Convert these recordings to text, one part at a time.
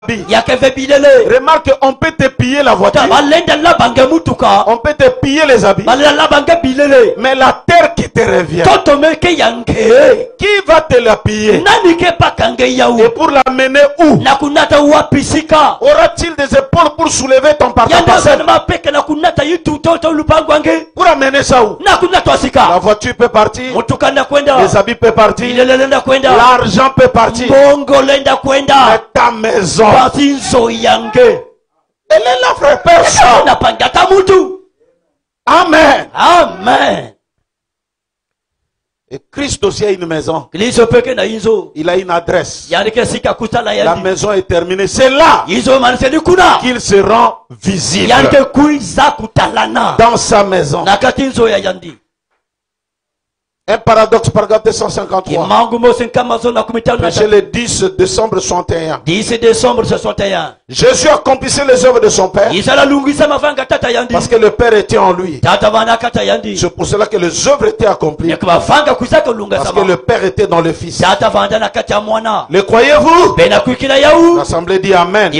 Remarque, on peut te piller la voiture. On peut te piller les habits. Mais la terre qui te revient, qui va te la piller? Et pour l'amener où? Aura-t-il des épaules pour soulever ton partenaire? Pour amener ça où? La voiture peut partir. Les habits peuvent partir. L'argent peut partir. Mais ta maison, elle est là, frère, personne. Amen. Amen. Et Christ aussi a une maison. Il a une adresse. La maison est terminée. C'est là qu'il se rend visible. Dans sa maison. Un paradoxe, paragraphe 253. Péché le 10 décembre 61. 10 décembre 61. Jésus accomplissait les œuvres de son Père. Parce que le Père était en lui. C'est pour cela que les œuvres étaient accomplies. Parce que le Père était dans le Fils. Le croyez-vous? L'Assemblée dit Amen.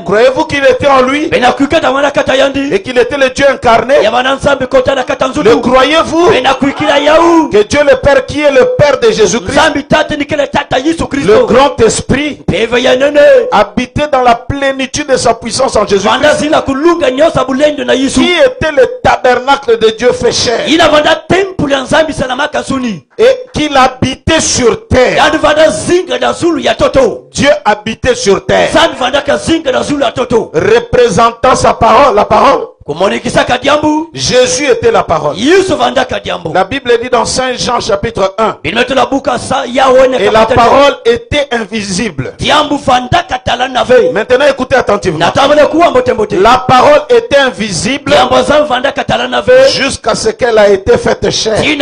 Croyez-vous qu'il était en lui? Et qu'il était le Dieu incarné? Le croyez-vous? Que Dieu le Père, qui est le Père de Jésus-Christ, le grand esprit, habitait dans la plénitude de sa puissance en Jésus-Christ, qui était le tabernacle de Dieu fait chair, et qu'il habitait sur terre. Dieu habitait sur terre, représentant sa parole, la parole. Jésus était la parole. La Bible dit dans Saint Jean chapitre 1. Et la parole était invisible. Maintenant écoutez attentivement. La parole était invisible jusqu'à ce qu'elle a été faite chair. Et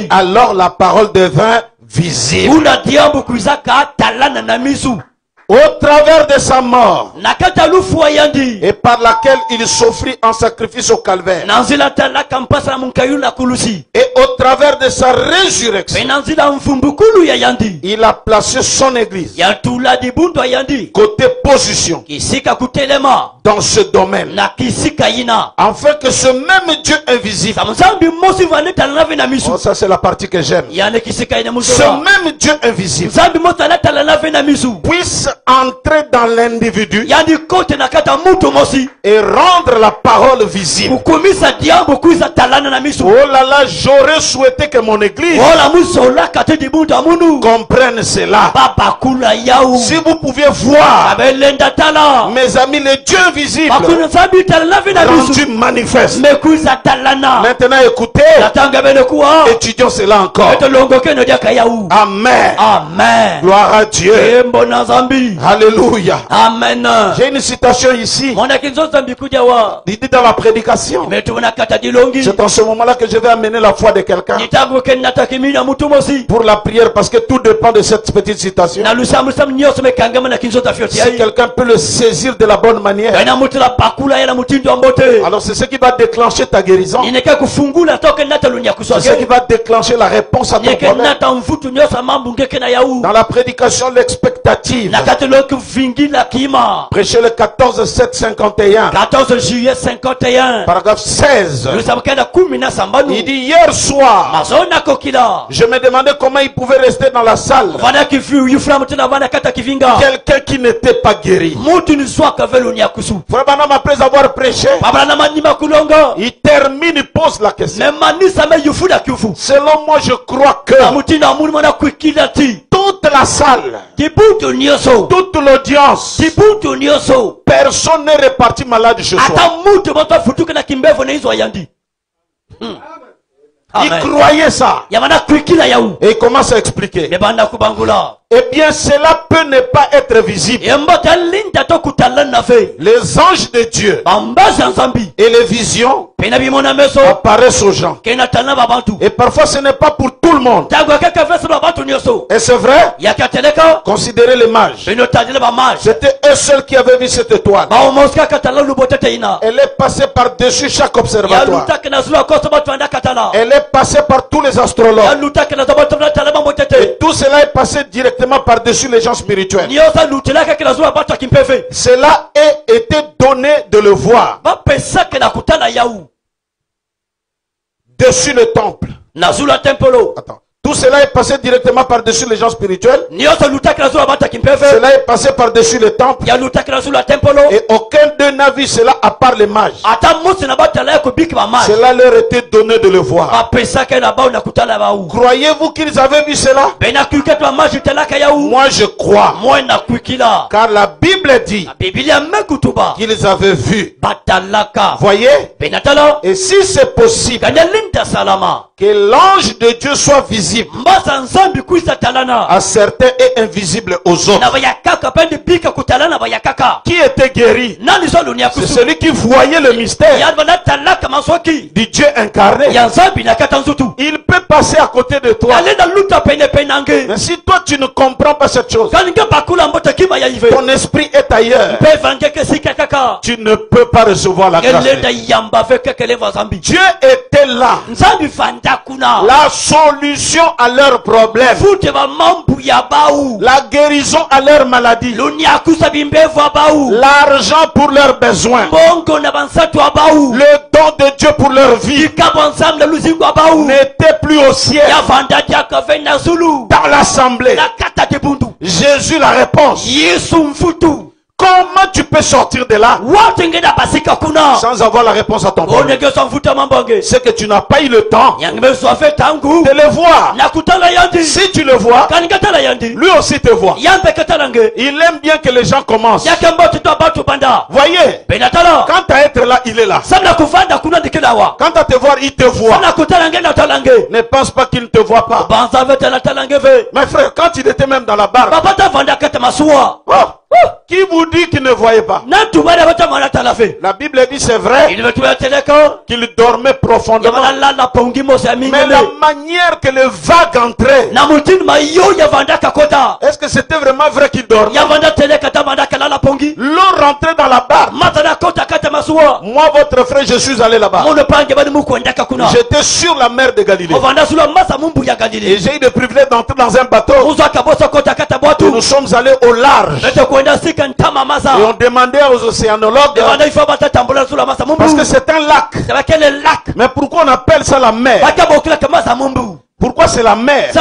alors la parole devint visible. Au travers de sa mort et par laquelle il s'offrit en sacrifice au calvaire, et au travers de sa résurrection, il a placé son église côté position dans ce domaine, afin que ce même Dieu invisible, oh, ça c'est la partie que j'aime, ce même Dieu invisible puisse entrer dans l'individu et rendre la parole visible. Oh là là, j'aurais souhaité que mon église comprenne cela. Si vous pouviez voir, mes amis, le Dieu invisible rendu manifeste. Maintenant écoutez, étudions cela encore. Amen. Amen. Gloire à Dieu. Alléluia. Amen. J'ai une citation ici. Il dit dans la prédication. C'est en ce moment-là que je vais amener la foi de quelqu'un pour la prière, parce que tout dépend de cette petite citation. Si quelqu'un peut le saisir de la bonne manière, alors c'est ce qui va déclencher ta guérison. C'est ce qui va déclencher la réponse à ton problème. Dans la prédication, l'expectative, prêché le 14/7/51, 14 juillet 51, paragraphe 16. Il dit hier soir, je me demandais comment il pouvait rester dans la salle quelqu'un qui n'était pas guéri. Frère Branham, après avoir prêché, il termine, il pose la question. Selon moi, je crois que toute la salle, toute l'audience, personne n'est reparti malade ce soir. Il croyait ça. Et il commence à expliquer. Eh bien, cela peut ne pas être visible. Les anges de Dieu et les visions apparaissent aux gens. Et parfois, ce n'est pas pour tout le monde. Et c'est vrai, considérez les mages. C'était eux seuls qui avaient vu cette étoile. Elle est passée par-dessus chaque observatoire. Elle est passée par tous les astrologues. Et tout cela est passé directement directement par-dessus les gens spirituels. Cela a été donné de le voir. Dessus le temple. Attends. Tout cela est passé directement par-dessus les gens spirituels. Cela est passé par-dessus le temple. Et aucun d'eux n'a vu cela à part les mages. Cela leur était donné de le voir. Croyez-vous qu'ils avaient vu cela? Moi je crois. Car la Bible dit qu'ils avaient vu. Voyez? Et si c'est possible que l'ange de Dieu soit visible à certains et invisible aux autres. Qui était guéri? C'est celui qui voyait le mystère du Dieu incarné. Il peut passer à côté de toi. Mais si toi tu ne comprends pas cette chose, ton esprit est ailleurs, tu ne peux pas recevoir la grâce. Dieu était là. La solution à leurs problèmes, la guérison à leurs maladies, l'argent pour leurs besoins, le don de Dieu pour leur vie n'était plus au ciel, dans l'assemblée. Jésus la réponse. Comment tu peux sortir de là sans avoir la réponse à ton problème? C'est que tu n'as pas eu le temps de le voir. Si tu le vois, lui aussi te voit. Il aime bien que les gens commencent. Voyez, quant à être là, il est là. Quant à te voir, il te voit. Ne pense pas qu'il ne te voit pas. Mes frères, quand il était même dans la barque, qui vous dit qu'il ne voyait pas? La Bible dit c'est vrai qu'il dormait profondément. Mais la manière que le vague entrait, est-ce que c'était vraiment vrai qu'il dormait? L'eau rentrait dans la barque. Moi, votre frère, je suis allé là-bas. J'étais sur la mer de Galilée. Et j'ai eu le privilège d'entrer dans un bateau. Et nous sommes allés au large. Et on demandait aux océanologues, parce que c'est un lac. Mais pourquoi on appelle ça la mer? Pourquoi c'est la mer?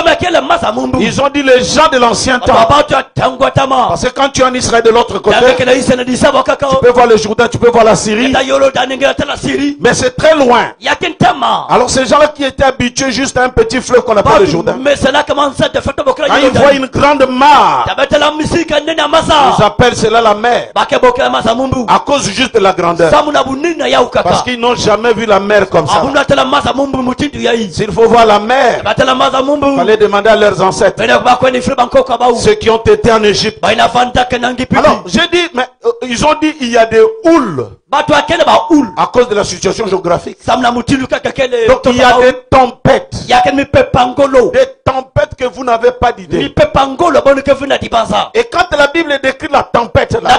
Ils ont dit les gens de l'ancien temps. Parce que quand tu es en Israël de l'autre côté, tu peux voir le Jourdain, tu peux voir la Syrie. Mais c'est très loin. Alors ces gens-là qui étaient habitués juste à un petit fleuve qu'on appelle le Jourdain, quand ils voient une grande mare, ils appellent cela la mer. À cause juste de la grandeur. Parce qu'ils n'ont jamais vu la mer comme ça. S'il faut voir la mer, il fallait demander à leurs ancêtres, ceux qui ont été en Égypte. Alors j'ai dit, mais ils ont dit il y a des houles à cause de la situation géographique. Donc il y a des tempêtes. Des tempêtes que vous n'avez pas d'idée. Et quand la Bible décrit la tempête là,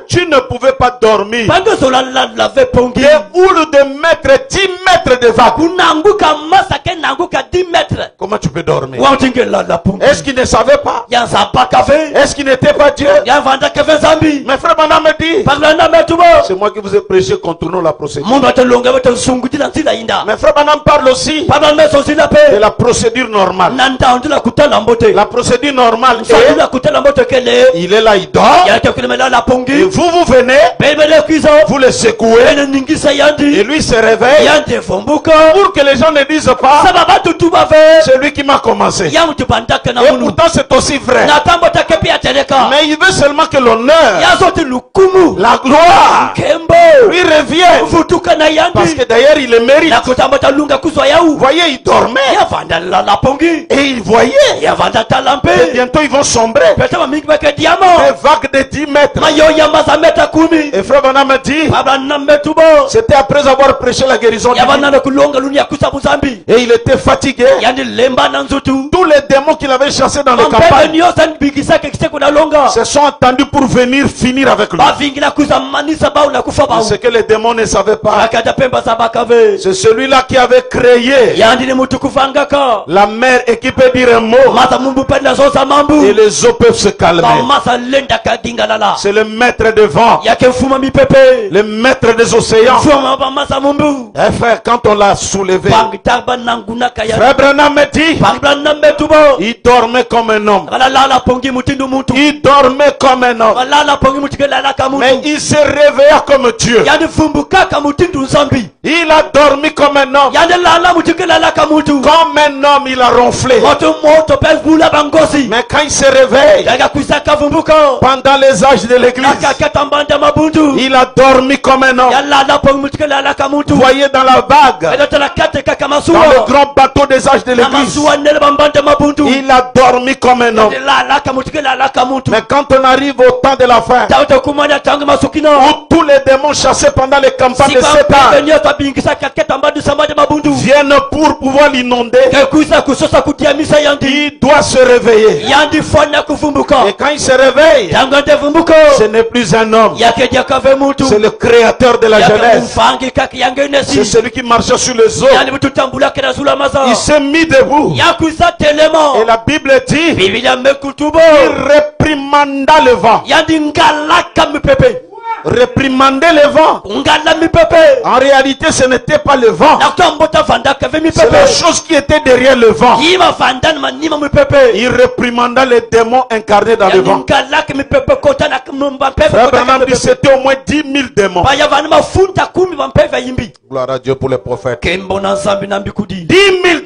tu ne pouvais pas dormir. Des houles de mètres, 10 mètres de vagues. Comment tu peux dormir? Est-ce qu'il ne savait pas? Est-ce qu'il n'était pas Dieu? Mes frères, madame me dit, c'est moi qui vous ai prêché, contournons la procédure. Mes frères, madame parle aussi de la procédure normale. La procédure normale est, il est là, il dort, et vous venez, vous le secouez, et lui se réveille, pour que les gens ne disent pas, c'est lui qui m'a commencé. Et pourtant c'est aussi vrai. Mais il veut seulement que l'honneur, la gloire, lui revienne. Parce que d'ailleurs il le mérite. Vous voyez, il dormait. Et il voyait. Et bientôt ils vont sombrer. Des vagues de 10 mètres. Et frère Branham me dit, c'était après avoir prêché la guérison divine. Et il était fatigué. Tous les démons qu'il avait chassés dans les campagnes, se sont entendus pour venir finir avec lui. Ce que les démons ne savaient pas, c'est celui-là qui avait créé la mer et qui peut dire un mot et les eaux peuvent se calmer. C'est le maître des vents, le maître des océans. Eh frère, quand on l'a soulevé, frère Branham me dit, il dormait comme un homme. Il dormait comme un homme. Mais il se réveilla comme Dieu. Il a dormi comme un homme. Comme un homme, il a ronflé. Mais quand il se réveille, pendant les âges de l'église, il a dormi comme un homme. Vous voyez dans la vague, dans le grand bateau des âges de l'église, il a dormi comme un homme. Mais quand on arrive au temps de la fin, où tous les démons chassés pendant les campagnes de Satan viennent pour pouvoir l'inonder, il doit se réveiller. Et quand il se réveille, ce n'est plus un homme, c'est le créateur de la jeunesse. C'est celui qui marchait sur les eaux. Il s'est mis debout. Et la Bible dit, il réprimanda le vent. Réprimander le vent. En réalité, ce n'était pas le vent. C'est la chose qui était derrière le vent. Il réprimanda les démons incarnés dans le vent. Frère Branham dit c'était au moins 10 000 démons. Gloire à Dieu pour les prophètes. 10 000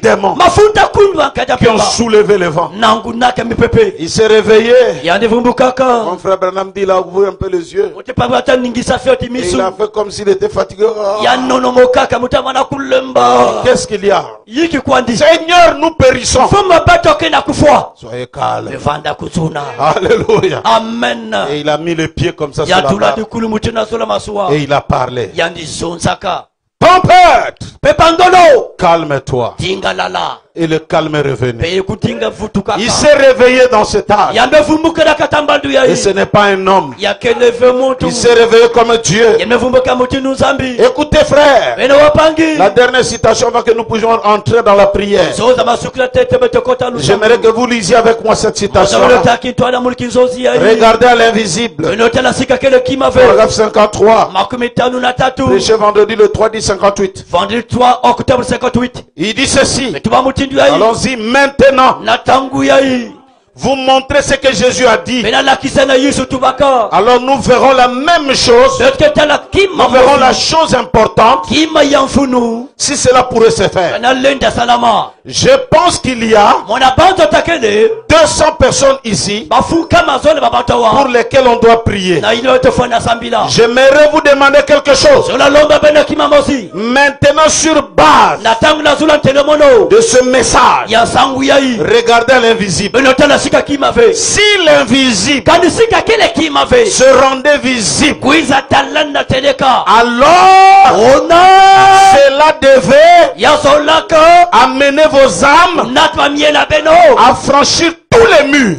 démons qui ont soulevé le vent. Il s'est réveillé. Mon frère Branham dit, il a ouvert un peu les yeux. Et il a fait comme s'il était fatigué. Qu'est-ce qu'il y a? Seigneur, nous périssons. Soyez calme. Alléluia. Amen. Et il a mis les pieds comme ça sur la table. Et il a parlé. Tempête, calme-toi. Et le calme est revenu. Il s'est réveillé dans cet âge. Et ce n'est pas un homme. Il s'est réveillé comme Dieu. Écoutez frère, la dernière citation avant que nous puissions entrer dans la prière. J'aimerais que vous lisiez avec moi cette citation. Regardez à l'invisible. Paragraphe 53. Prêché vendredi le 3/10/58. Vendredi 3 octobre 58. Il dit ceci. Allons-y maintenant. Vous montrez ce que Jésus a dit. Alors nous verrons la même chose. Nous verrons la chose importante. Si cela pourrait se faire. Je pense qu'il y a 200 personnes ici pour lesquelles on doit prier. J'aimerais vous demander quelque chose. Maintenant sur base de ce message, regardez à l'invisible. Si l'invisible se rendait visible, alors cela devait amener vos âmes à franchir tous les murs.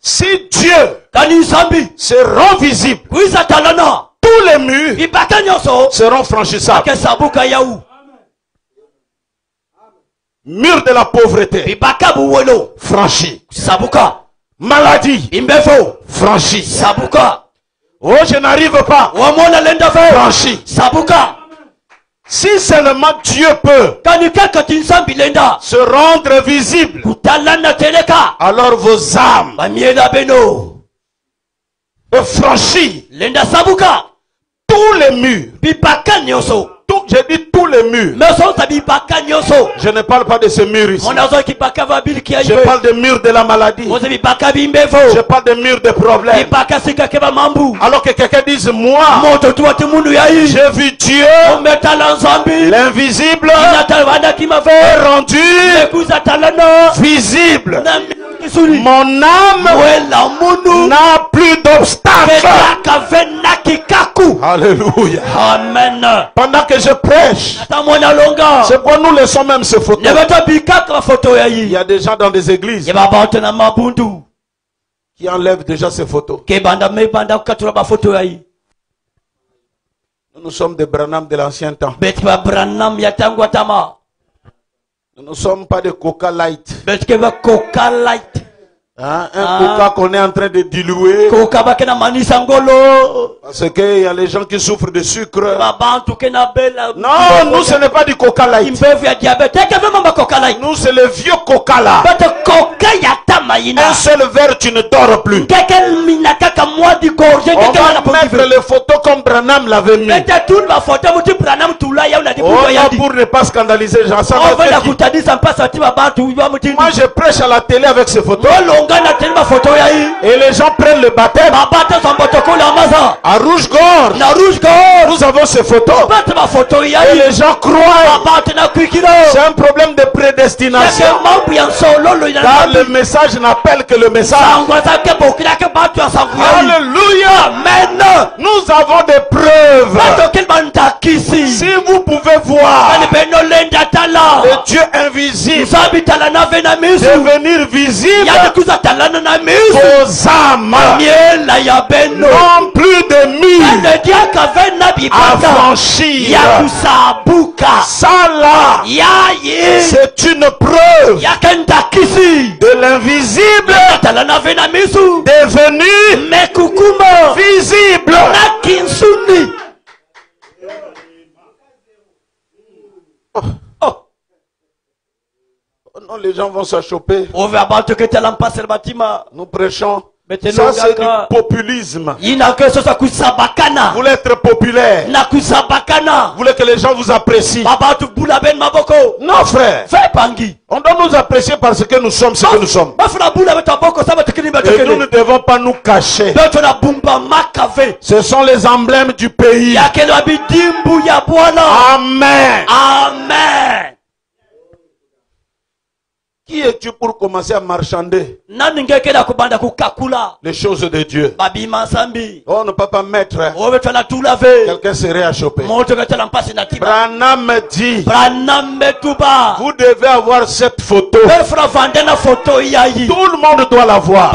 Si Dieu se rend visible, tous les murs seront franchissables. Mur de la pauvreté, franchi. Maladie, franchi. Oh, je n'arrive pas, franchi. Si seulement Dieu peut se rendre visible, alors vos âmes peuvent franchir tous les murs. J'ai dit tous les murs. Je ne parle pas de ce mur ici. Je parle des murs de la maladie. Je parle des murs de problèmes. Alors que quelqu'un dise moi, j'ai vu Dieu, l'invisible est rendu visible. Mon âme n'a plus d'obstacle. Alléluia. Amen. Pendant que je prêche, c'est pour nous laissons même ces photos. Il y a des gens dans des églises qui enlèvent déjà ces photos. Nous sommes des Branham de l'ancien temps. Nous ne sommes pas des Coca Light. Hein, un coca qu'on est en train de diluer. Parce qu'il y a les gens qui souffrent de sucre. Non, nous ce n'est pas du coca light. Nous c'est le vieux coca là. Un seul verre tu ne dors plus. On va mettre les photos comme Branham l'avait mis. Pour ne pas scandaliser les gens. Moi je prêche à la télé avec ces photos. Et les gens prennent le baptême. À rouge-gorge, nous avons ces photos. Et les gens croient. C'est un problème de prédestination. Car le message n'appelle que le message. Alléluia. Amen. Nous avons des preuves. Si vous pouvez voir le Dieu invisible devenir visible, vos âmes n'ont plus de mille à franchir. Ça là, c'est une preuve de l'invisible devenu visible. Non, les gens vont s'achoper. Nous prêchons. Ça c'est du populisme. Vous voulez être populaire. Vous voulez que les gens vous apprécient. Non frère. On doit nous apprécier parce que nous sommes ce que nous sommes. Et nous ne devons pas nous cacher. Ce sont les emblèmes du pays. Amen. Amen. Qui es-tu pour commencer à marchander les choses de Dieu? On ne peut pas mettre. Quelqu'un serait à choper. Branham dit, vous devez avoir cette photo. Tout le monde doit la voir.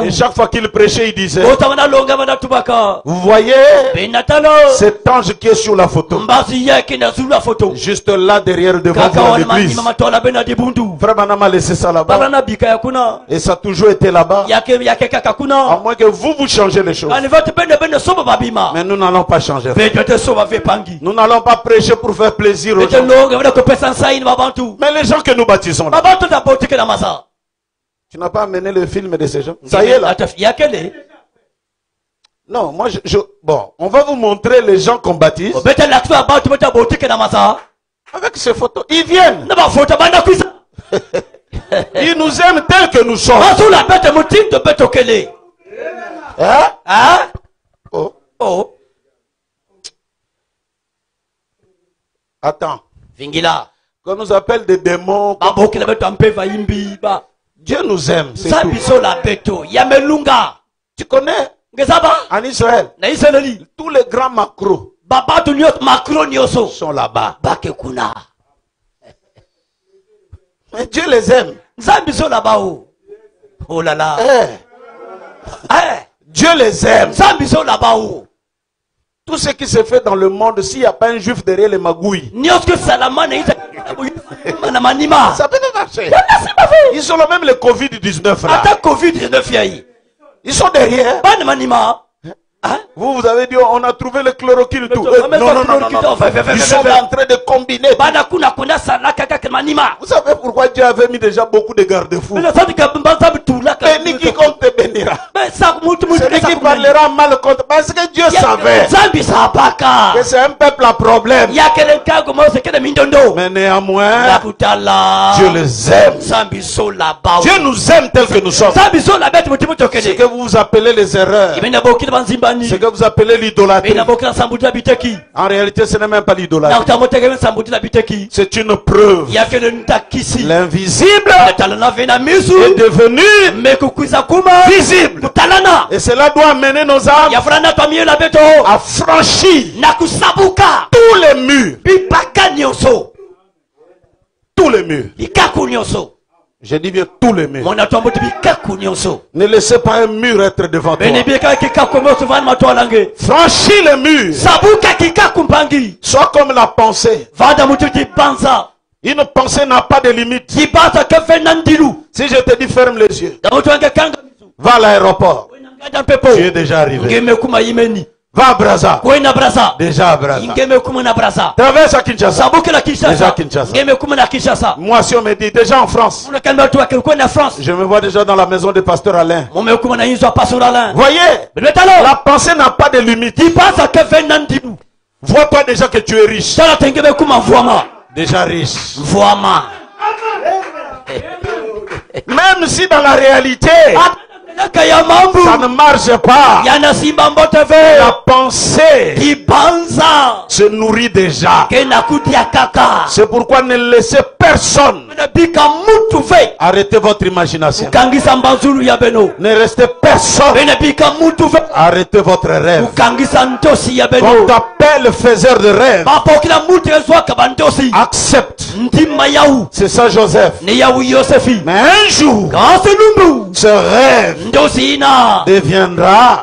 Et chaque fois qu'il prêchait, il disait, vous voyez cet ange qui est sur la photo, juste là derrière devant l'église. Frère Branham a laissé ça là-bas. Et ça a toujours été là-bas. À moins que vous changez les choses. Mais nous n'allons pas changer. Nous n'allons pas prêcher pour faire plaisir aux gens. Mais les gens que nous baptisons là, tu n'as pas amené le film de ces gens. Ça y est là. Non, moi bon, on va vous montrer les gens qu'on baptise. Avec ces photos, ils viennent. Ils nous aiment tels que nous sommes. Hein? Hein? Oh. Oh. Attends. Qu'on nous appelle des démons. Dieu nous aime. C'est tout. Tu connais? En Israël. Tous les grands macros sont là-bas. Mais Dieu les aime. Oh là là. Dieu les aime. Tout ce qui se fait dans le monde, s'il n'y a pas un juif derrière les magouilles, ça peut pas marcher. Ils ont même le Covid-19 là. Ils sont derrière. Vous avez dit, on a trouvé le chloroquine tout. Non. Ils sont en train de combiner. Vous savez pourquoi Dieu avait mis déjà beaucoup de garde-fous? Bénis quiconque te bénit. bénira. Celui qui parlera mal contre, parce que Dieu savait que c'est un peuple à problème. Mais néanmoins, Dieu les aime. Dieu nous aime tel que nous sommes. Ce que vous appelez les erreurs, ce que vous appelez l'idolâtrie, en réalité ce n'est même pas l'idolâtrie. C'est une preuve. L'invisible est devenu visible. Et cela doit amener nos âmes à franchir tous les murs. Tous les murs. Je dis bien tous les murs. Ne laissez pas un mur être devant toi. Franchis les murs. Sois comme la pensée. Une pensée n'a pas de limite. Si je te dis ferme les yeux, va à l'aéroport, tu es déjà arrivé. Va à Brazza, déjà à Brazza. Traverse à Kinshasa, déjà à Kinshasa. Moi si on me dit déjà en France, je me vois déjà dans la maison du pasteur Alain. Voyez, la pensée n'a pas de limite. Vois-toi déjà que tu es riche. Déjà riche. Même si dans la réalité ça ne marche pas, la pensée se nourrit déjà. C'est pourquoi ne laissez personne arrêter votre imagination. Ne restez personne arrêter votre rêve. Qu'on t'appelle faiseur de rêve, accepte. C'est ça Joseph. Mais un jour ce rêve deviendra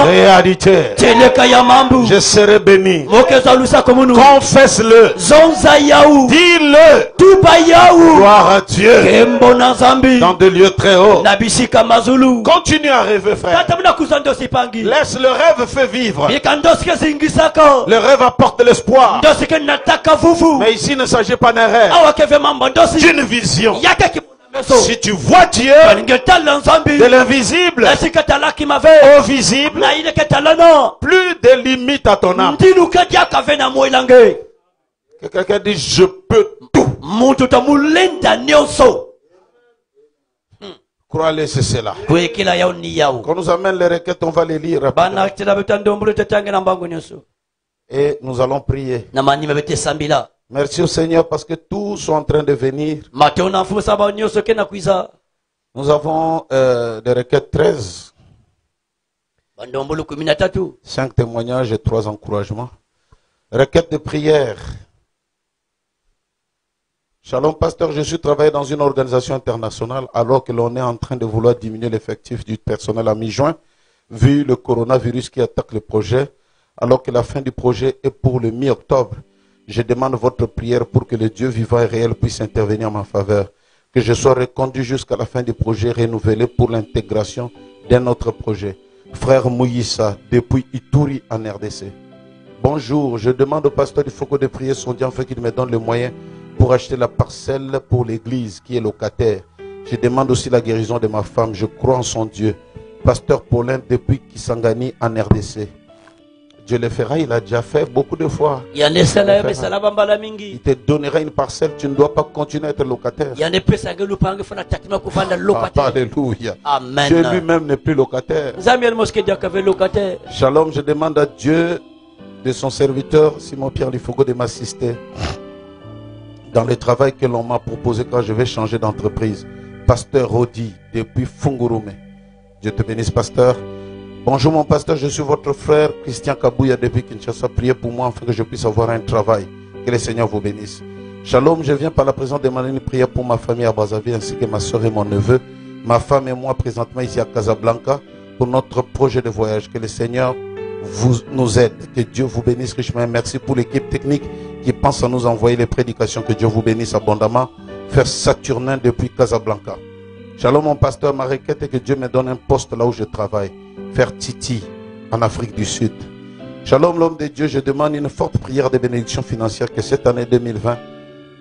réalité. Je serai béni. Confesse-le. Dis-le. Gloire à Dieu. Dans des lieux très hauts. Continue à rêver, frère. Laisse le rêve fait vivre. Le rêve apporte l'espoir. Mais ici, il ne s'agit pas d'un rêve. D'une vision. Si tu vois Dieu de l'invisible au visible, plus de limites à ton âme. Quelqu'un dit je peux tout. Croyez, c'est cela. Quand nous amène les requêtes, on va les lire. Et nous allons prier. Merci au Seigneur parce que tous sont en train de venir. Nous avons des requêtes 13. 5 témoignages et 3 encouragements. Requête de prière. Shalom, pasteur, je suis travaillé dans une organisation internationale alors que l'on est en train de vouloir diminuer l'effectif du personnel à mi-juin, vu le coronavirus qui attaque le projet, alors que la fin du projet est pour le mi-octobre. Je demande votre prière pour que le Dieu vivant et réel puisse intervenir en ma faveur, que je sois reconduit jusqu'à la fin du projet renouvelé pour l'intégration d'un autre projet. Frère Mouyissa, depuis Ituri en RDC. Bonjour, je demande au pasteur du Foko de prier son Dieu afin qu'il me donne le moyen pour acheter la parcelle pour l'église qui est locataire. Je demande aussi la guérison de ma femme. Je crois en son Dieu. Pasteur Paulin depuis Kisangani en RDC. Dieu le fera, il a déjà fait beaucoup de fois. Il te donnera une parcelle, tu ne dois pas continuer à être locataire. Alléluia. Amen. Dieu lui-même n'est plus locataire. Shalom, je demande à Dieu de son serviteur Simon-Pierre Lifogo de m'assister dans le travail que l'on m'a proposé quand je vais changer d'entreprise. Pasteur Rodi depuis Fungurume. Dieu te bénisse, pasteur. Bonjour mon pasteur, je suis votre frère Christian Kabouya depuis Kinshasa. Priez pour moi afin que je puisse avoir un travail. Que le Seigneur vous bénisse. Shalom, je viens par la présence demander une prière pour ma famille à Brazzaville ainsi que ma soeur et mon neveu. Ma femme et moi présentement ici à Casablanca pour notre projet de voyage. Que le Seigneur nous aide. Que Dieu vous bénisse richement. Merci pour l'équipe technique qui pense à nous envoyer les prédications. Que Dieu vous bénisse abondamment. Frère Saturnin depuis Casablanca. Shalom mon pasteur, ma requête est que Dieu me donne un poste là où je travaille. Faire Titi en Afrique du Sud. Shalom l'homme de Dieu, je demande une forte prière de bénédiction financière que cette année 2020,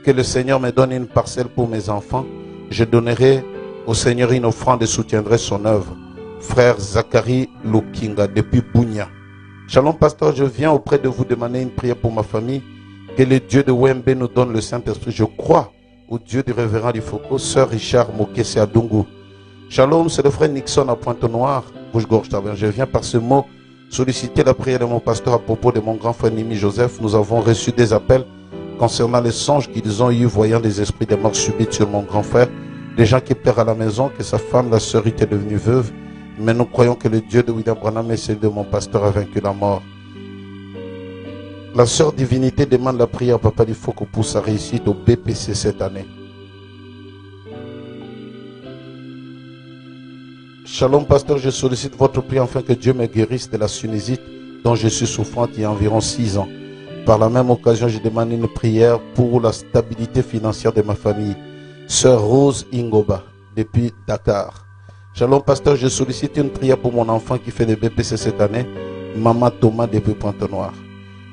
que le Seigneur me donne une parcelle pour mes enfants. Je donnerai au Seigneur une offrande et soutiendrai son œuvre. Frère Zachary Lukinga depuis Bunia. Shalom pasteur, je viens auprès de vous demander une prière pour ma famille. Que le Dieu de Wembe nous donne le Saint-Esprit. Je crois au Dieu du révérend du Foucault, Sœur Richard Mokese à Dungu. Shalom, c'est le frère Nixon à Pointe-Noire, Bouche-Gorge Taverne. Je viens par ce mot solliciter la prière de mon pasteur à propos de mon grand frère Nimi Joseph. Nous avons reçu des appels concernant les songes qu'ils ont eu voyant des esprits de mort subite sur mon grand frère. Des gens qui perdent à la maison, que sa femme, la sœur, était devenue veuve. Mais nous croyons que le Dieu de William Branham et celui de mon pasteur a vaincu la mort. La sœur Divinité demande la prière à Papa Lifoko pour sa réussite au BPC cette année. Shalom pasteur, je sollicite votre prière afin que Dieu me guérisse de la sinusite dont je suis souffrante il y a environ 6 ans. Par la même occasion, je demande une prière pour la stabilité financière de ma famille. Sœur Rose Ingoba, depuis Dakar. Shalom pasteur, je sollicite une prière pour mon enfant qui fait le BPC cette année. Maman Thomas depuis Pointe-Noire.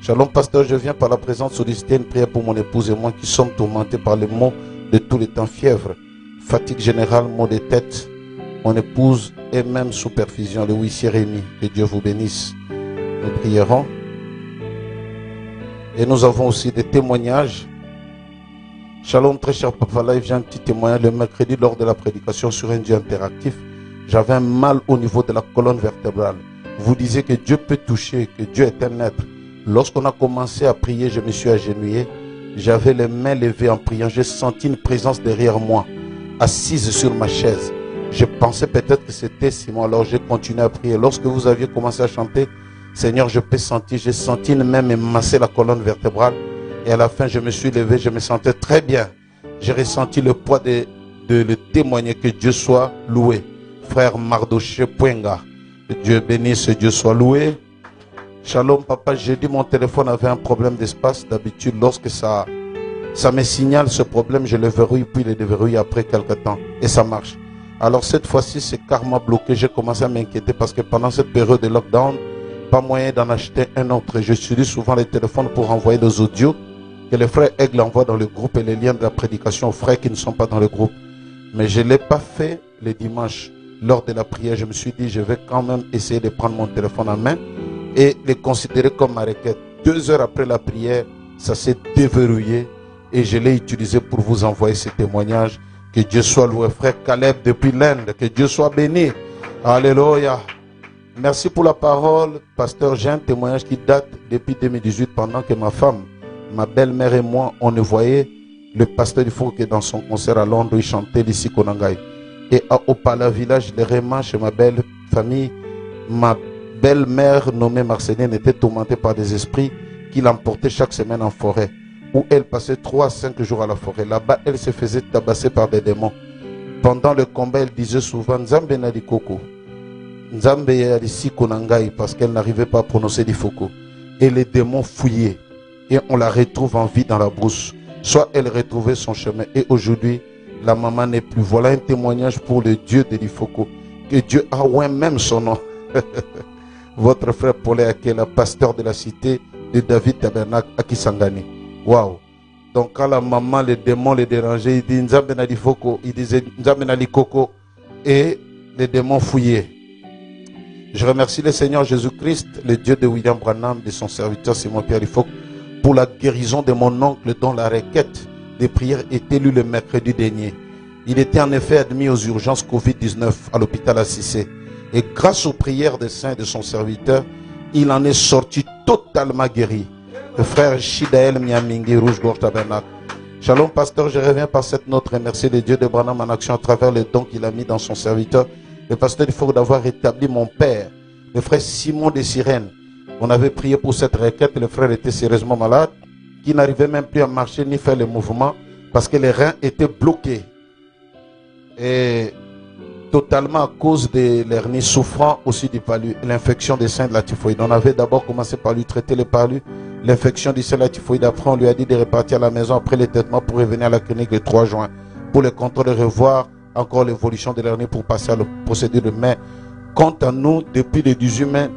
Shalom pasteur, je viens par la présence solliciter une prière pour mon épouse et moi qui sommes tourmentés par les maux de tous les temps, fièvre, fatigue générale, maux de tête. Mon épouse est même sous perfusion, le huissier Rémi. Que Dieu vous bénisse. Nous prierons. Et nous avons aussi des témoignages. Shalom, très cher Papa Live, j'ai un petit témoignage le mercredi lors de la prédication sur un Dieu interactif. J'avais un mal au niveau de la colonne vertébrale. Vous disiez que Dieu peut toucher, que Dieu est un être. Lorsqu'on a commencé à prier, je me suis agenouillé. J'avais les mains levées en priant. J'ai senti une présence derrière moi, assise sur ma chaise. Je pensais peut-être que c'était Simon, alors j'ai continué à prier. Lorsque vous aviez commencé à chanter, Seigneur, je peux sentir, j'ai senti une main me masser la colonne vertébrale. Et à la fin, je me suis levé, je me sentais très bien. J'ai ressenti le poids de le témoigner. Que Dieu soit loué. Frère Mardoché Puenga. Que Dieu bénisse, Dieu soit loué. Shalom papa, j'ai dit mon téléphone avait un problème d'espace. D'habitude, lorsque ça me signale ce problème, je le verrouille, puis le déverrouille après quelques temps. Et ça marche. Alors cette fois-ci, c'est karma bloqué. J'ai commencé à m'inquiéter parce que pendant cette période de lockdown, pas moyen d'en acheter un autre. J'utilise souvent les téléphones pour envoyer des audios que les frères Aigle envoient dans le groupe et les liens de la prédication aux frères qui ne sont pas dans le groupe. Mais je ne l'ai pas fait le dimanche. Lors de la prière, je me suis dit, je vais quand même essayer de prendre mon téléphone en main et le considérer comme ma requête. 2 heures après la prière, ça s'est déverrouillé et je l'ai utilisé pour vous envoyer ces témoignages. Que Dieu soit loué, frère Caleb depuis l'Inde. Que Dieu soit béni. Alléluia. Merci pour la parole, pasteur. J'ai un témoignage qui date depuis 2018 pendant que ma femme, ma belle-mère et moi, on ne voyait le pasteur du Foucault dans son concert à Londres, il chantait l'ici Konangai. Et à Opala village, les Rémans, chez ma belle famille, ma belle-mère nommée Marcelienne était tourmentée par des esprits qui l'emportaient chaque semaine en forêt, où elle passait 3 à 5 jours à la forêt. Là-bas, elle se faisait tabasser par des démons. Pendant le combat, elle disait souvent Nzambe Nali Koko, Nzambe Yalisi Konangai, parce qu'elle n'arrivait pas à prononcer du Foucault. Et les démons fouillaient. Et on la retrouve en vie dans la brousse. Soit elle retrouvait son chemin. Et aujourd'hui, la maman n'est plus. Voilà un témoignage pour le Dieu de l'Ifoko. Que Dieu a oué même son nom. Votre frère Paul Akela, pasteur de la cité de David Tabernacle à Kisangani. Waouh. Donc quand la maman, les démons les dérangeaient, il dit Nzambe Nali Foko. Il disait Nzambe Nali Koko. Et les démons fouillaient. Je remercie le Seigneur Jésus-Christ, le Dieu de William Branham, de son serviteur Simon Pierre Lifoko, pour la guérison de mon oncle dont la requête des prières était lue le mercredi dernier. Il était en effet admis aux urgences Covid-19 à l'hôpital Assissé. Et grâce aux prières des saints et de son serviteur, il en est sorti totalement guéri. Le frère Shidael Miamingi, Rouge-Gorge Tabernacle. Shalom pasteur, je reviens par cette note remercier le Dieu de Branham en action à travers les dons qu'il a mis dans son serviteur. Le pasteur, il faut d'avoir rétabli mon père, le frère Simon de Sirène. On avait prié pour cette requête, le frère était sérieusement malade, qui n'arrivait même plus à marcher ni faire le mouvement parce que les reins étaient bloqués. Et totalement à cause de l'hernie, souffrant aussi du palu, l'infection des seins de la typhoïde. On avait d'abord commencé par lui traiter le palu, l'infection du sein de la typhoïde. Après, on lui a dit de repartir à la maison après le traitement pour revenir à la clinique le 3 juin pour le contrôle et revoir encore l'évolution de l'hernie pour passer à la procédure de mai. Quant à nous, depuis le 18 mai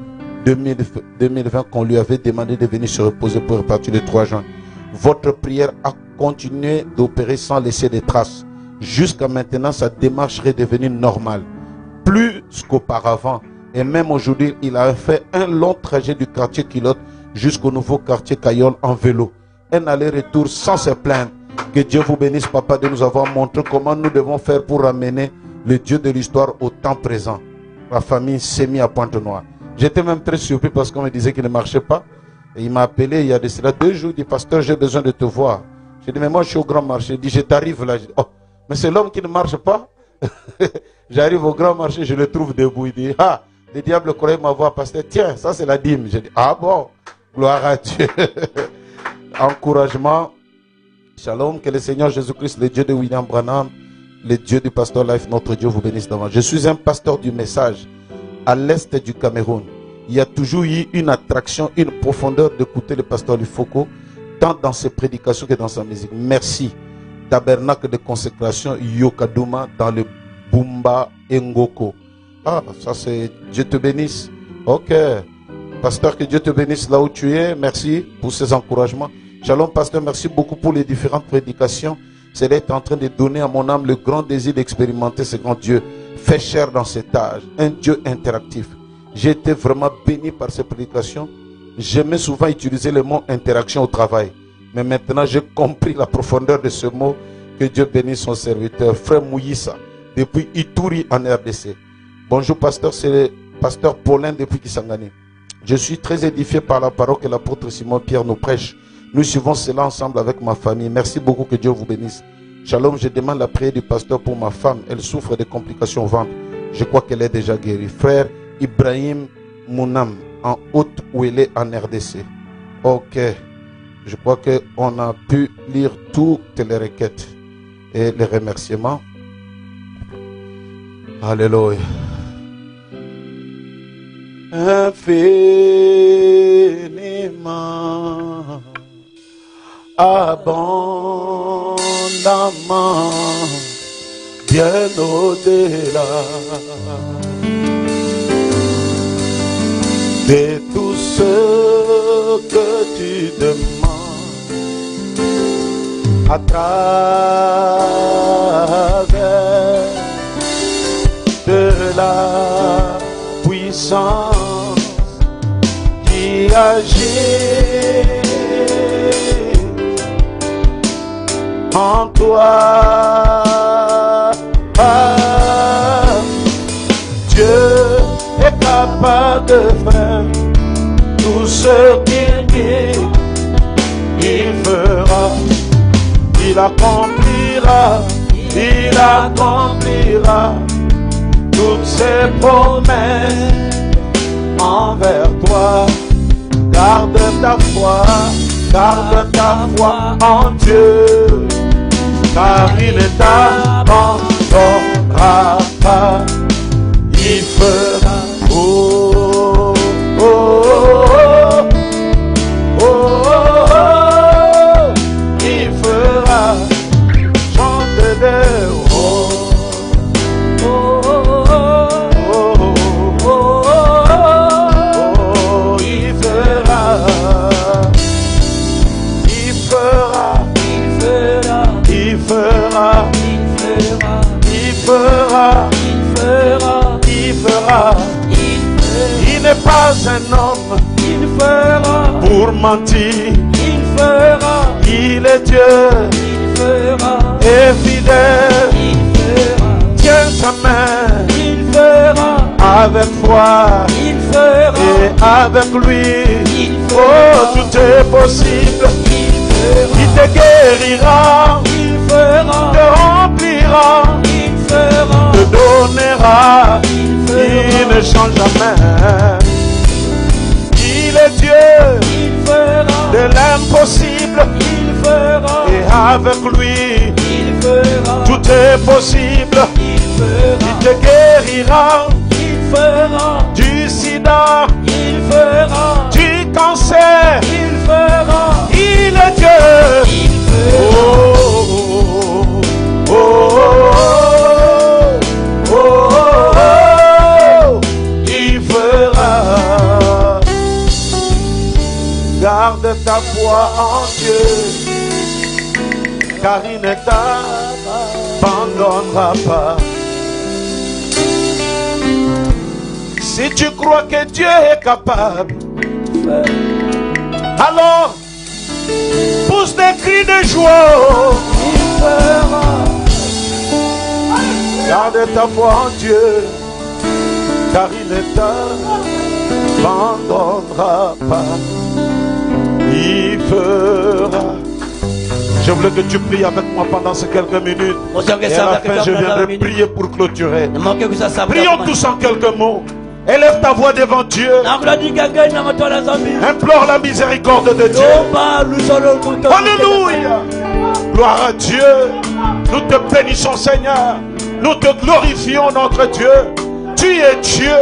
2020, qu'on lui avait demandé de venir se reposer pour repartir le 3 juin. Votre prière a continué d'opérer sans laisser de traces. Jusqu'à maintenant, sa démarche est devenue normale. plus qu'auparavant. Et même aujourd'hui, il a fait un long trajet du quartier Kilote jusqu'au nouveau quartier Cayole en vélo. Un aller-retour sans se plaindre. Que Dieu vous bénisse, papa, de nous avoir montré comment nous devons faire pour ramener le Dieu de l'histoire au temps présent. La famille s'est mise à Pointe-Noire. J'étais même très surpris parce qu'on me disait qu'il ne marchait pas. Et il m'a appelé il y a de cela 2 jours. Il dit, pasteur, j'ai besoin de te voir. J'ai dit, mais moi je suis au grand marché. Il dit, je t'arrive là. Je dis, oh, mais c'est l'homme qui ne marche pas. J'arrive au grand marché, je le trouve debout. Il dit, ah, le diable croyait m'avoir, pasteur. Tiens, ça c'est la dîme. J'ai dit, ah bon, gloire à Dieu. Encouragement. Shalom, que le Seigneur Jésus-Christ, le Dieu de William Branham, le Dieu du Pasteur Life, notre Dieu vous bénisse d'avant. Je suis un pasteur du message à l'est du Cameroun. Il y a toujours eu une attraction, une profondeur d'écouter le pasteur Lifoko, tant dans ses prédications que dans sa musique. Merci. Tabernacle de consécration Yokadouma dans le Bumba Ngoko. Ah, ça c'est Dieu te bénisse. Ok. Pasteur, que Dieu te bénisse là où tu es. Merci pour ces encouragements. Shalom, pasteur, merci beaucoup pour les différentes prédications. C'est d'être en train de donner à mon âme le grand désir d'expérimenter ce grand Dieu fait chair dans cet âge. Un Dieu interactif. J'ai été vraiment béni par ces prédications. J'aimais souvent utiliser le mot interaction au travail. Mais maintenant, j'ai compris la profondeur de ce mot. Que Dieu bénisse son serviteur, frère Mouyissa, depuis Ituri en RDC. Bonjour, pasteur, c'est le pasteur Paulin depuis Kisangani. Je suis très édifié par la parole que l'apôtre Simon Pierre nous prêche. Nous suivons cela ensemble avec ma famille. Merci beaucoup, que Dieu vous bénisse. Shalom, je demande la prière du pasteur pour ma femme. Elle souffre de complications au ventre. Je crois qu'elle est déjà guérie. Frère Ibrahim Mounam, en Haute-Ouélé en RDC. Ok. Je crois qu'on a pu lire toutes les requêtes et les remerciements. Alléluia. Infiniment, abondamment, bien au-delà de tout ce que tu demandes à travers de la puissance qui agit en toi. Dieu est capable de faire tout ce qu'il dit. Il fera, il accomplira toutes ses promesses envers toi. Garde ta foi en Dieu, car il ne t'abandonnera pas. Il fera, oh, oh, oh, oh, oh, il fera, chante de oh, oh, oh, oh, oh, il fera, il fera, il fera, il fera, il fera, il fera, il fera. Il n'est pas un homme, il fera, pour mentir, il fera, il est Dieu, il fera, et fidèle, il fera, tiens sa main, il fera, avec foi, il fera, et avec lui, il fera, oh, tout est possible, il fera, il te guérira, il fera, te remplira, il fera, te donnera, il ne change jamais. Il est Dieu, il fera, de l'impossible, il fera, et avec lui, il fera, tout est possible, il fera, il te guérira, il fera, du sida, il fera, du cancer, il fera, il est Dieu, il fera, oh, oh, oh, oh, oh, oh, il fera. Garde ta foi en Dieu, car il ne t'abandonnera pas. Si tu crois que Dieu est capable, alors pousse des cris de joie. Garde ta foi en Dieu, car il ne t'abandonnera pas. Il fera. Je voulais que tu pries avec moi pendant ces quelques minutes. Et à la fin, je viendrai prier pour clôturer. Prions tous en quelques mots. Élève ta voix devant Dieu. Implore la miséricorde de Dieu. Alléluia. Gloire à Dieu. Nous te bénissons, Seigneur. Nous te glorifions, notre Dieu. Tu es Dieu.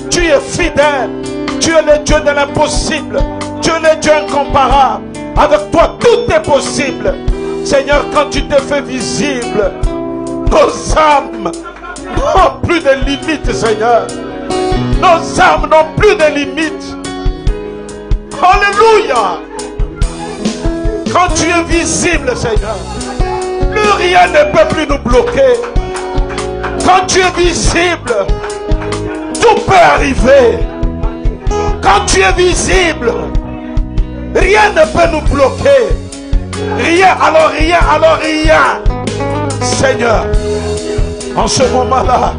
Tu es fidèle. Tu es le Dieu de l'impossible. Tu es le Dieu incomparable. Avec toi, tout est possible. Seigneur, quand tu te fais visible, nos âmes n'ont plus de limites, Seigneur. Nos âmes n'ont plus de limites. Alléluia. Quand tu es visible, Seigneur, plus rien ne peut plus nous bloquer. Quand tu es visible, tout peut arriver. Quand tu es visible, rien ne peut nous bloquer. Rien, alors rien, alors rien. Seigneur, en ce moment-là,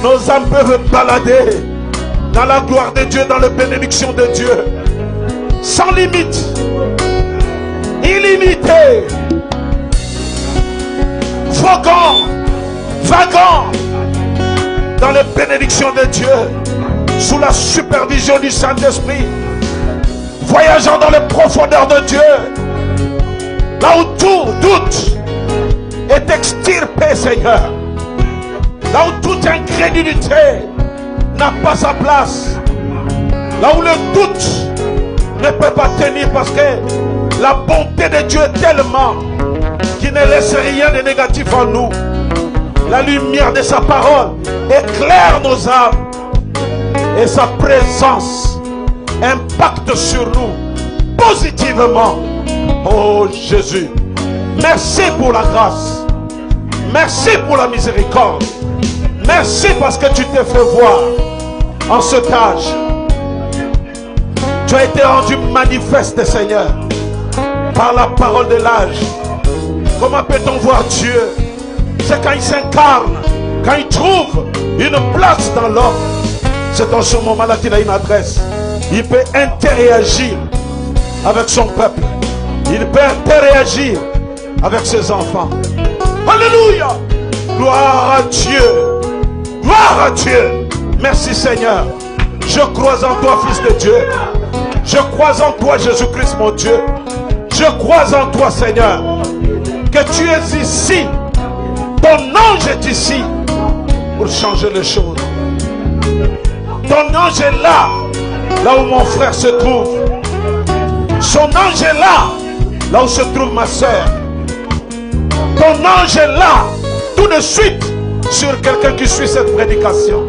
nos âmes peuvent balader dans la gloire de Dieu, dans la bénédiction de Dieu. Sans limite. Illimité. Vagant dans les bénédictions de Dieu, sous la supervision du Saint-Esprit, voyageant dans les profondeurs de Dieu, là où tout doute est extirpé, Seigneur, là où toute incrédulité n'a pas sa place, là où le doute ne peut pas tenir, parce que la bonté de Dieu est tellement qu'il ne laisse rien de négatif en nous. La lumière de sa parole éclaire nos âmes et sa présence impacte sur nous positivement. Oh Jésus, merci pour la grâce, merci pour la miséricorde, merci parce que tu t'es fait voir en cet âge. Tu as été rendu manifeste, Seigneur, par la parole de l'âge. Comment peut-on voir Dieu? C'est quand il s'incarne, quand il trouve une place dans l'homme. C'est dans ce moment-là qu'il a une adresse. Il peut interagir avec son peuple. Il peut interagir avec ses enfants. Alléluia. Gloire à Dieu. Gloire à Dieu. Merci Seigneur. Je crois en toi, Fils de Dieu. Je crois en toi, Jésus-Christ, mon Dieu. Je crois en toi, Seigneur, que tu es ici. Ton ange est ici pour changer les choses. Ton ange est là, là où mon frère se trouve. Son ange est là, là où se trouve ma soeur. Ton ange est là, tout de suite, sur quelqu'un qui suit cette prédication.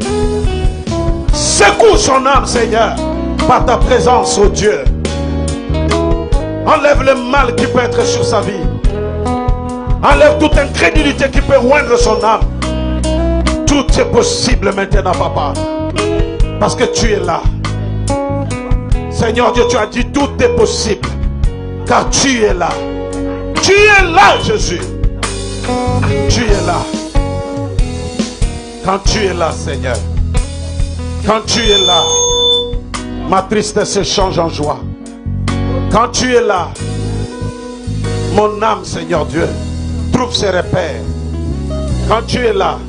Secoue son âme, Seigneur, par ta présence, oh Dieu. Enlève le mal qui peut être sur sa vie. Enlève toute incrédulité qui peut oindre son âme. Tout est possible maintenant, Papa. Parce que tu es là. Seigneur Dieu, tu as dit tout est possible. Car tu es là. Tu es là, Jésus. Tu es là. Quand tu es là, Seigneur. Quand tu es là, ma tristesse se change en joie. Quand tu es là, mon âme, Seigneur Dieu, trouve ses repères. Quand tu es là,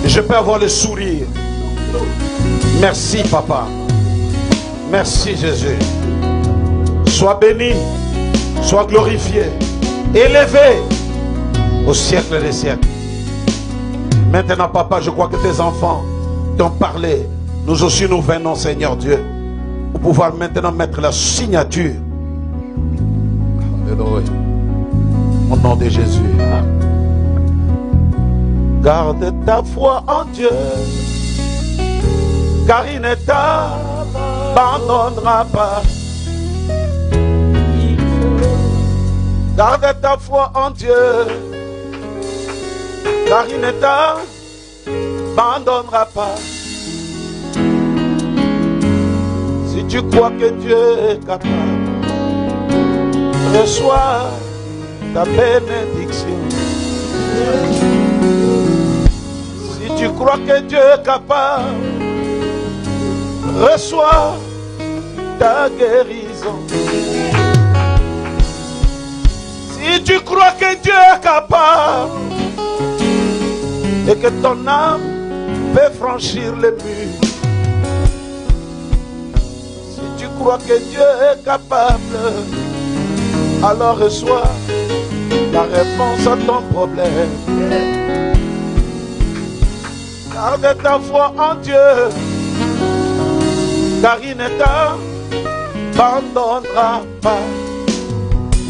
je peux avoir le sourire. Merci, Papa. Merci, Jésus. Sois béni, sois glorifié, élevé au siècle des siècles. Maintenant, Papa, je crois que tes enfants t'ont parlé. Nous aussi, nous venons, Seigneur Dieu, pour pouvoir maintenant mettre la signature. Alléluia. Au nom de Jésus. Garde ta foi en Dieu, car il ne t'abandonnera pas. Garde ta foi en Dieu, car il ne t'abandonnera pas. tu crois que Dieu est capable, reçois ta bénédiction. Si tu crois que Dieu est capable, reçois ta guérison. Si tu crois que Dieu est capable et que ton âme peut franchir les murs, si tu crois que Dieu est capable, alors reçois la réponse à ton problème. Garde ta foi en Dieu, car il ne t'abandonnera pas.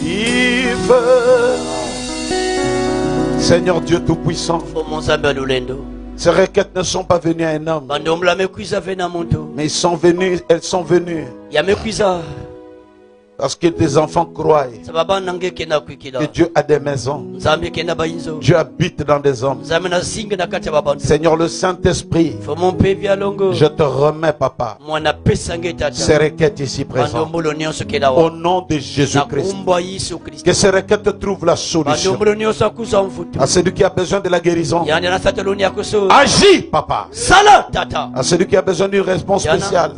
Il fera. Seigneur Dieu Tout-Puissant, ces requêtes ne sont pas venues à un homme, mais elles sont venues. Parce que tes enfants croient que Dieu a des maisons. Dieu habite dans des hommes. Seigneur, le Saint-Esprit, je te remets, Papa, ces requêtes ici présentes. Au nom de Jésus-Christ. Que ces requêtes trouvent la solution. À celui qui a besoin de la guérison, agis, Papa. À celui qui a besoin d'une réponse spéciale,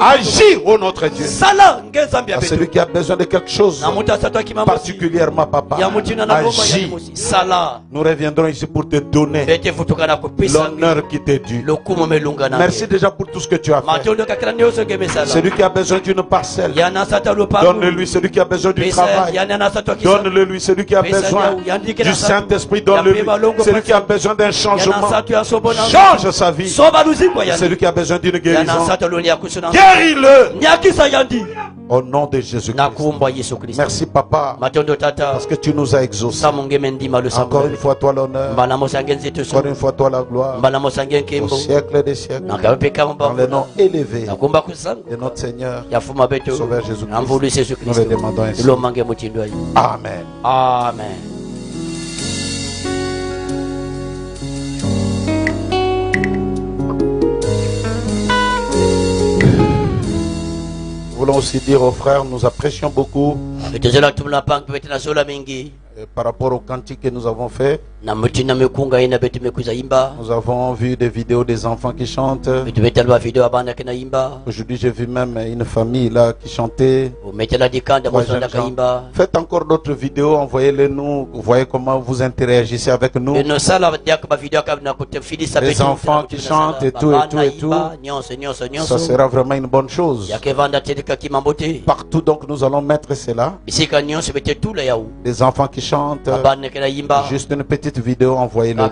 agis, ô notre Dieu. À celui qui a besoin de quelque chose particulièrement, Papa, agis. Nous reviendrons ici pour te donner l'honneur qui t'est dû. Merci déjà pour tout ce que tu as fait. Celui qui a besoin d'une parcelle, donne-le-lui. Celui qui a besoin du travail, donne-le-lui. Celui qui a besoin du Saint-Esprit, donne-le-lui. Celui qui a besoin d'un changement, change sa vie. Celui qui a besoin d'une guérison, guéris-le. Au nom de Jésus-Christ. Merci, Papa, parce que tu nous as exaucés. Encore une fois, toi l'honneur. Encore une fois, toi la gloire. Au siècle des siècles. Dans le nom élevé de notre Seigneur, Sauveur Jésus-Christ. Nous le demandons ainsi. Amen. Amen. Nous voulons aussi dire aux frères, nous apprécions beaucoup par rapport au cantique que nous avons fait. Nous avons vu des vidéos des enfants qui chantent. Aujourd'hui, j'ai vu même une famille là qui chantait. Faites encore d'autres vidéos, envoyez-les nous. Vous voyez comment vous interagissez avec nous. Les enfants qui chantent et tout. Ça sera vraiment une bonne chose. Partout donc nous allons mettre cela. Les enfants qui chantent. Juste une petite vidéo, envoyez-le.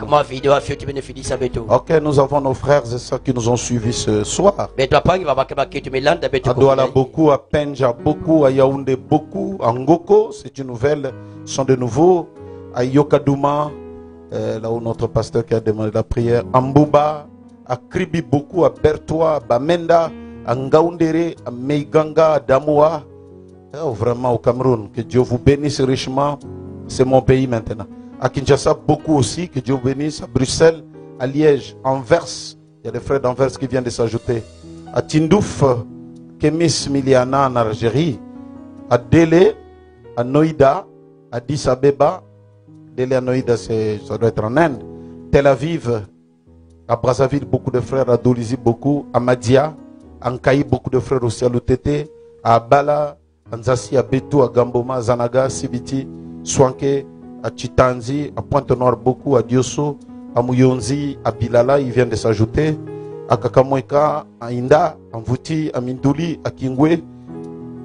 Ok, nous avons nos frères et sœurs qui nous ont suivis ce soir. À Douala beaucoup, à Penja beaucoup, à Yaoundé beaucoup, à Ngoko, c'est une nouvelle, sont de nouveau, à Yokadouma, là où notre pasteur qui a demandé la prière, à Mbouba, à Kribi beaucoup, à Bertois, à Bamenda, à Ngaoundéré, à Meiganga, à Damoua, vraiment au Cameroun. Que Dieu vous bénisse richement. C'est mon pays maintenant. À Kinshasa, beaucoup aussi. Que Dieu vous bénisse. À Bruxelles, à Liège, Anvers. Il y a des frères d'Anvers qui viennent de s'ajouter. À Tindouf, Kemis Miliana en Algérie. À Délé, à Noïda, à Addis Abeba. Délé à Noïda, ça doit être en Inde. Tel Aviv, à Brazzaville, beaucoup de frères. À Dolisie, beaucoup. À Madia, à Nkaï, beaucoup de frères aussi. À Lutete, à Bala, à Nzasi, à Betou, à Gamboma, à Zanaga, à Sibiti, Swanke, à Chitanzi, à Pointe-Noire beaucoup, à Diosso, à Mouyonzi, à Bilala, ils viennent de s'ajouter, à Kakamoika, à Inda, à Mvuti, à Mindouli, à Kingwe,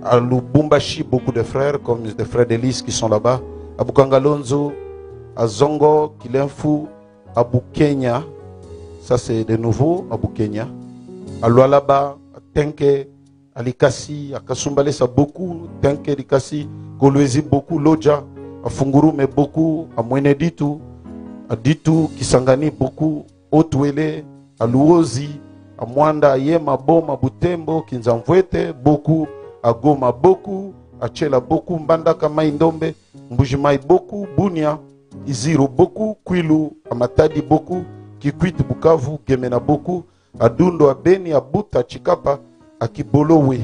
à Lubumbashi, beaucoup de frères, comme des frères d'Élise qui sont là-bas, à Bukangalonzo, à Zongo, Kilenfu, à Bukenya, ça c'est de nouveau, à Bukenya, à Lualaba, à Tenke, à Likasi, à Kasumbalesa beaucoup, Tenke, Likasi, Kolwezi beaucoup, Loja, à Funguru mais beaucoup, à Mweneditu, à Ditu, Kisangani beaucoup, Otwele, à Luozi, à Mwanda, à Yema, Boma, Butembo, Kinzamvwete, beaucoup, à Goma beaucoup, à Tchela beaucoup, Mbandaka, Maindombe, Mbujimai beaucoup, Bunia, Iziro beaucoup, Kwilu, à Matadi beaucoup, Kikwit, Bukavu, Gemena beaucoup, à Dundo, à Beni, à Buta, à Chikapa, à Kibolowe,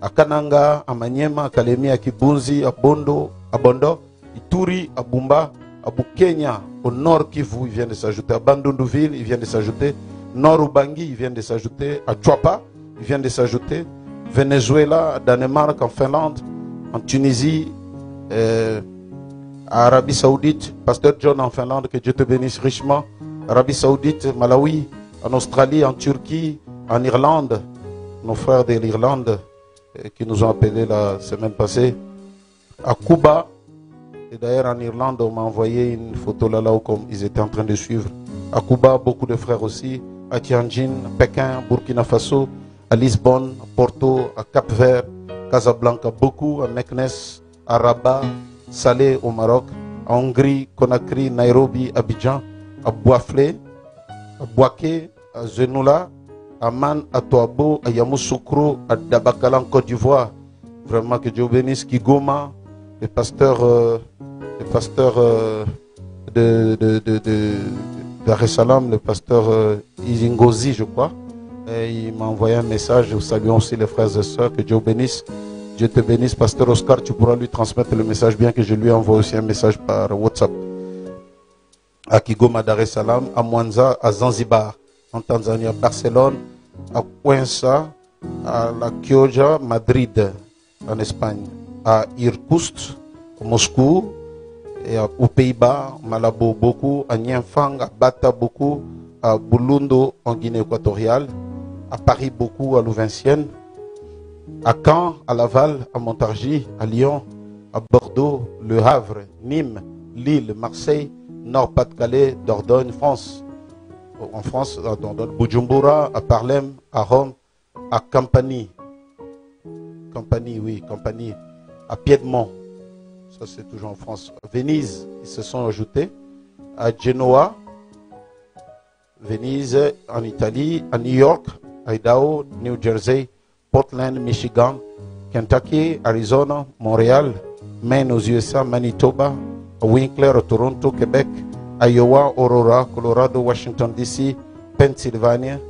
à Kananga, à Maniema, à Kalemi, à Kibunzi, à Bondo, Ituri, à Bumba, à Bukenya, au nord Kivu, il vient de s'ajouter, à Bandunduville, il vient de s'ajouter, nord Ubangi, il vient de s'ajouter, à Chwapa, il vient de s'ajouter, Venezuela, à Danemark, en Finlande, en Tunisie, à Arabie Saoudite, Pasteur John en Finlande, que Dieu te bénisse richement, Arabie Saoudite, Malawi, en Australie, en Turquie, en Irlande, nos frères de l'Irlande qui nous ont appelés la semaine passée, à Cuba, et d'ailleurs en Irlande, on m'a envoyé une photo là où comme ils étaient en train de suivre. À Cuba, beaucoup de frères aussi, à Tianjin, Pékin, Burkina Faso, à Lisbonne, à Porto, à Cap-Vert, Casablanca, beaucoup, à Meknes, à Rabat, Salé au Maroc, à Hongrie, Conakry, Nairobi, Abidjan, à Boaflé, à Boaké, à Zenoula, à Man, à Toabo, à Yamoussoukro, à Dabakala en Côte d'Ivoire. Vraiment que Dieu bénisse Kigoma, le pasteur Dar es Salaam, le pasteur Izingozi, je crois. Et il m'a envoyé un message. Nous saluons aussi les frères et sœurs. Que Dieu bénisse. Dieu te bénisse. Pasteur Oscar, tu pourras lui transmettre le message, bien que je lui envoie aussi un message par WhatsApp. À Kigoma, Dar es Salaam, à Mwanza, à Zanzibar, en Tanzanie, à Barcelone, à Cuenca, à la Chioggia, Madrid, en Espagne, à Irkoutsk, à Moscou, et aux Pays-Bas, Malabo beaucoup, à Nianfang, à Bata beaucoup, à Bulundo, en Guinée équatoriale, à Paris beaucoup, à Louvincienne, à Caen, à Laval, à Montargis, à Lyon, à Bordeaux, Le Havre, Nîmes, Lille, Marseille, Nord-Pas-de-Calais, Dordogne, France. En France, à Dordogne, Bujumbura, à Parlem, à Rome, à Campanie, à Piedmont, ça c'est toujours en France, à Venise, ils se sont ajoutés, à Genoa, Venise en Italie, à New York, Idaho, New Jersey, Portland, Michigan, Kentucky, Arizona, Montréal, Maine aux USA, Manitoba, à Winkler, à Toronto, Québec, Iowa, Aurora, Colorado, Washington DC, Pennsylvania,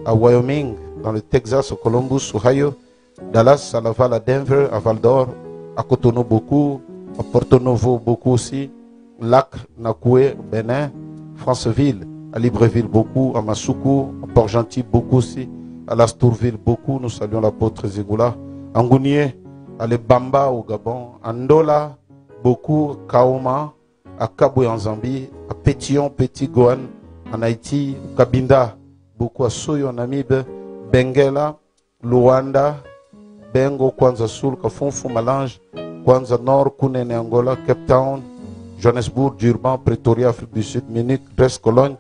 à Wyoming, dans le Texas, au Columbus, Ohio, Dallas, à Laval, à Denver, à Val d'Or, à Cotonou beaucoup, à Porto Novo beaucoup aussi, Lac, Nakoué, Bénin, Franceville, à Libreville beaucoup, à Masuku, à Port-Gentil beaucoup aussi, à Lastourville beaucoup, nous saluons l'apôtre Zégoula, à Ngounié, à Lebamba au Gabon, à Ndola beaucoup, à Kaoma, à Kabwe en Zambie, à Pétion, Petit Gohan en Haïti, à Kabinda beaucoup, à Soyo en Namibie, Benguela, Luanda, Bengo, Kwanza Sul, Kafonfu, Malange, Kwanza Nord, Kunene, Angola, Cape Town, Johannesburg, Durban, Pretoria, Afrique du Sud, Munich, Brest, Cologne,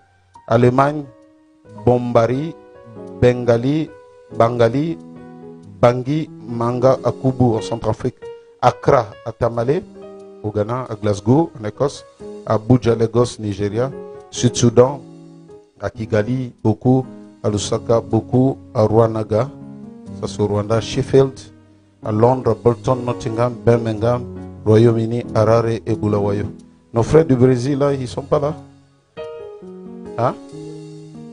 Allemagne, Bombari, Bengali, Bangali, Bangui, Manga, à Koubou, en Centrafrique, Accra, à Tamale, au Ghana, à Glasgow, en Écosse, à Abuja, Lagos, Nigeria, Sud-Soudan, à Kigali, beaucoup, à Lusaka, beaucoup, à Rwanaga, ça c'est au Rwanda, Sheffield, à Londres, Bolton, Nottingham, Birmingham, Royaume-Uni, Harare et Bulawayo. Nos frères du Brésil, là, ils ne sont pas là. Hein?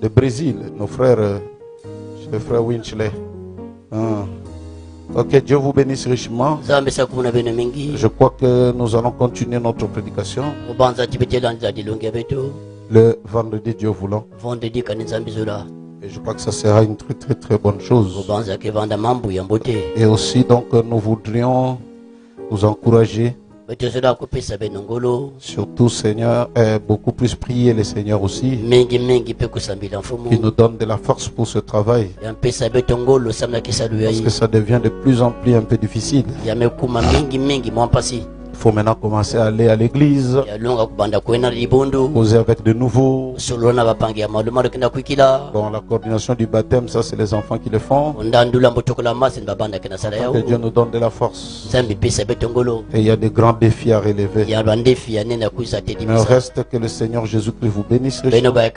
Le Brésil, nos frères, les frères Winchley. Ok, Dieu vous bénisse richement. Je crois que nous allons continuer notre prédication. Le vendredi, Dieu voulant. Et je crois que ça sera une très bonne chose. Et aussi, donc, nous voudrions vous encourager. Surtout, Seigneur, beaucoup plus prier le Seigneur aussi, qui nous donne de la force pour ce travail, parce que ça devient de plus en plus un peu difficile. Il faut maintenant commencer à aller à l'église, causer avec de nouveaux. Bon, la coordination du baptême, ça c'est les enfants qui le font. Que Dieu nous donne de la force. Et il y a des grands défis à relever. Mais reste que le Seigneur Jésus-Christ vous bénisse richement. Et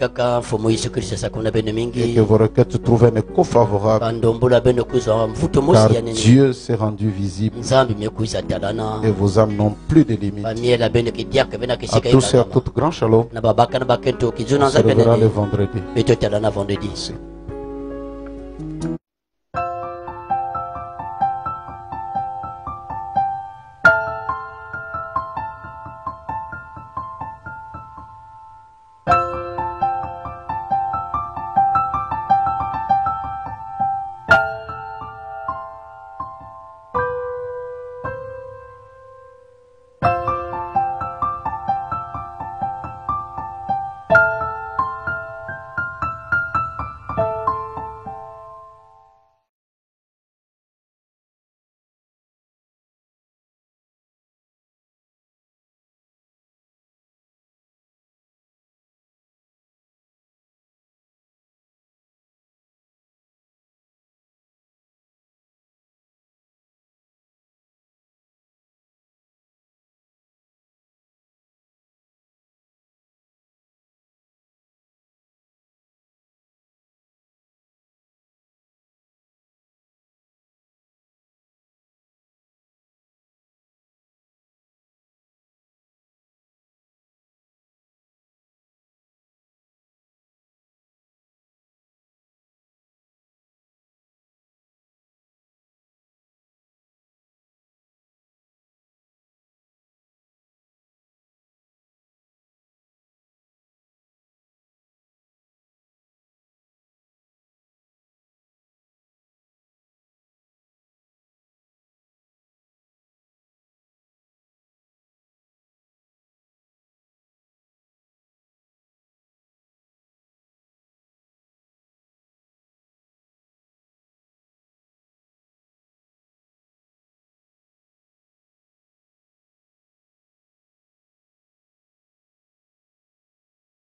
que vos requêtes trouvent un écho favorable. Car Dieu s'est rendu visible. Et vos âmes n'ont plus de limites. À tous et à toutes, grand shalom. On se reverra le vendredi.